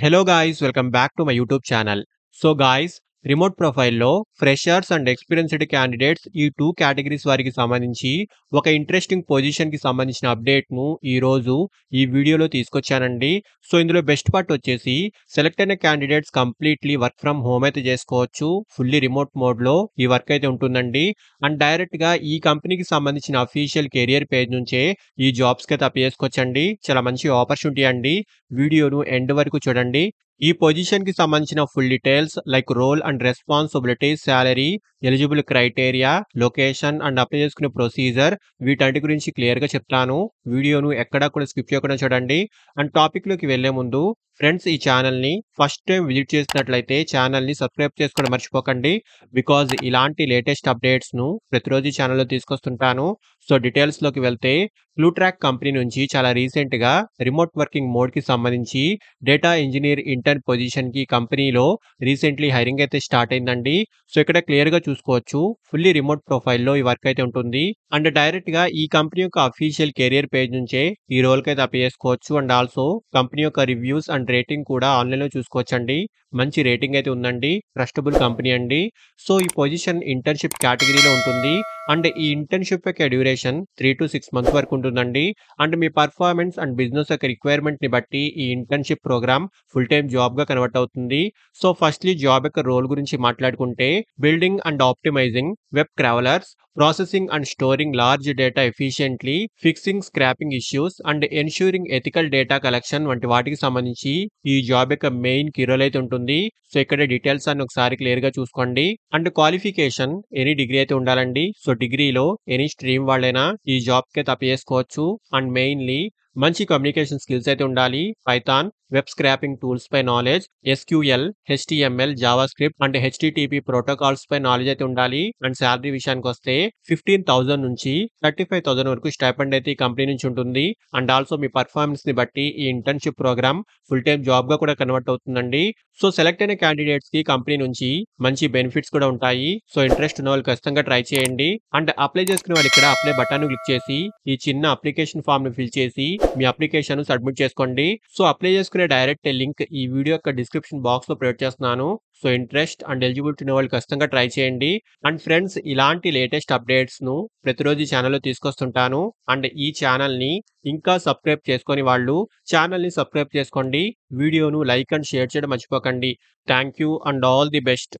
Hello guys, welcome back to my YouTube channel. So guys, remote ప్రొఫైల్‌లో freshers and experienced candidates ఈ 2 categories వారికి సంబంధించి ఒక interesting పొజిషన్‌కి సంబంధించిన అప్డేట్‌ను ఈరోజు ఈ వీడియోలో తీసుకొచ్చానండి. సో ఇందులో బెస్ట్ పార్ట్ వచ్చేసి సెలెక్ట్ అయిన candidates completely work from home అయితే చేసుకోవచ్చు. ఫుల్లీ రిమోట్ మోడ్‌లో ఈ వర్క్ అయితే ఉంటుందండి. అండ్ డైరెక్ట్‌గా ఈ కంపెనీకి సంబంధించిన అఫీషియల్ కెరియర్ పేజ్ నుంచే ఈ జాబ్స్‌కి అయితే అప్లై చేసుకోవచ్చండి. చాలా మంచి ఆపర్చునిటీ అండి. వీడియోను ఎండ్ వరకు చూడండి. ఈ పొజిషన్‌కి సంబంధించిన full details like role and responsibilities, salary, eligible criteria, location and apply చేసుకునే ప్రొసీజర్ వీటన్నిటి గురించి క్లియర్‌గా చెప్తాను. వీడియోను ఎక్కడా కూడా స్కిప్ చేయకుండా చూడండి. అండ్ టాపిక్‌లోకి వెళ్ళే ముందు ఫ్రెండ్స్ ఈ ఛానల్‌ని ఫస్ట్ టైం విజిట్ చేసినట్లయితే ఛానల్‌ని సబ్స్క్రైబ్ చేసుకోవడం మర్చిపోకండి. బికాజ్ ఇలాంటి లేటెస్ట్ అప్డేట్స్‌ను ప్రతిరోజు ఈ ఛానల్‌లో తీసుకొస్తుంటాను. సో డీటెయిల్స్‌లోకి వెళ్తే క్లూట్రాక్ కంపెనీ నుంచి చాలా రీసెంట్‌గా రిమోట్ వర్కింగ్ మోడ్‌కి సంబంధించి డేటా ఇంజినీర్ ఇంటర్న్ పొజిషన్‌కి కంపెనీలో రీసెంట్‌లీ హైరింగ్ అయితే స్టార్ట్ అయిందండి. సో ఇక్కడ క్లియర్‌గా చూసుకోవచ్చు. ఫుల్లీ రిమోట్ ప్రొఫైల్‌లో ఈ వర్క్ అయితే ఉంటుంది. అండ్ డైరెక్ట్‌గా ఈ కంపెనీ యొక్క అఫీషియల్ కెరియర్ పేజ్ నుంచే ఈ రోల్‌కి అయితే అప్లై చేసుకోవచ్చు. అండ్ ఆల్సో కంపెనీ యొక్క రివ్యూస్ అండ్ రేటింగ్ కూడా ఆన్‌లైన్‌లో చూసుకోవచ్చండి. మంచి రేటింగ్ అయితే ఉందండి. ట్రస్టబుల్ కంపెనీ అండి. సో ఈ పొజిషన్ ఇంటర్న్‌షిప్ కేటగిరీలో ఉంటుంది. అండ్ ఈ ఇంటర్న్‌షిప్ యొక్క డ్యూరేషన్ 3-6 మంత్స్ వరకు ఉంటుందండి. అండ్ మీ పర్ఫార్మెన్స్ అండ్ బిజినెస్ యొక్క రిక్వైర్మెంట్‌ని బట్టి ఈ ఇంటర్న్‌షిప్ ప్రోగ్రామ్ ఫుల్ టైమ్ జాబ్‌గా కన్వర్ట్ అవుతుంది. సో ఫస్ట్‌లీ జాబ్ యొక్క రోల్ గురించి మాట్లాడుకుంటే building and optimizing web crawlers, processing and storing large data efficiently, fixing scraping issues and ensuring ethical data collection వంటి వాటికి సంబంధించి ఈ జాబ్ యొక్క మెయిన్ కీ రోల్ అయితే ఉంటుంది. సో ఇక్కడ డీటెయిల్స్ అన్ని ఒకసారి క్లియర్‌గా చూసుకోండి. అండ్ క్వాలిఫికేషన్ ఎనీ డిగ్రీ అయితే ఉండాలండి. సో డిగ్రీలో ఎనీ స్ట్రీమ్ వాళ్ళైనా ఈ జాబ్‌కి అయితే అప్లై చేసుకోవచ్చు. అండ్ మెయిన్‌లీ మంచి కమ్యూనికేషన్ స్కిల్స్ అయితే ఉండాలి. పైథాన్, వెబ్ స్క్రాపింగ్ టూల్స్ పై knowledge, SQL, HTML, JavaScript and HTTP protocols పై నాలెడ్జ్ అయితే ఉండాలి. అండ్ సాలరీ విషయానికొస్తే 15,000 నుంచి 35,000 వరకు స్టైపెండ్ అయితే ఈ కంపెనీ నుంచి ఉంటుంది. అండ్ ఆల్సో మీ పర్ఫార్మెన్స్‌ని బట్టి ఈ ఇంటర్న్‌షిప్ ప్రోగ్రామ్ ఫుల్ టైమ్ జాబ్‌గా కూడా కన్వర్ట్ అవుతుందండి. సో సెలెక్ట్ అయిన క్యాండిడేట్స్‌కి కంపెనీ నుంచి మంచి బెనిఫిట్స్ కూడా ఉంటాయి. సో ఇంట్రెస్ట్ ఉన్న వాళ్ళు ఖచ్చితంగా ట్రై చేయండి. అండ్ అప్లై చేసుకునే వాళ్ళు ఇక్కడ అప్లై బటన్ క్లిక్ చేసి ఈ చిన్న అప్లికేషన్ ఫామ్‌ని ఫిల్ చేసి మీ అప్లికేషన్ సబ్మిట్ చేసుకోండి. సో అప్లై చేసుకునే డైరెక్ట్ లింక్ ఈ వీడియో యొక్క డిస్క్రిప్షన్ బాక్స్‌లో ప్రొవైడ్ చేస్తున్నాను. సో ఇంట్రెస్ట్ అండ్ ఎలిజిబిలిటీ ఉన్న వాళ్ళు ఖచ్చితంగా ట్రై చేయండి. అండ్ ఫ్రెండ్స్ ఇలాంటి లేటెస్ట్ అప్డేట్స్‌ను ప్రతిరోజు ఈ ఛానల్‌లో తీసుకొస్తుంటాను. అండ్ ఈ ఛానల్‌ని ఇంకా సబ్స్క్రైబ్ చేసుకోని వాళ్ళు ఛానల్‌ని సబ్స్క్రైబ్ చేసుకోండి. వీడియోను లైక్ అండ్ షేర్ చేయడం మర్చిపోకండి. Thank you and all the best.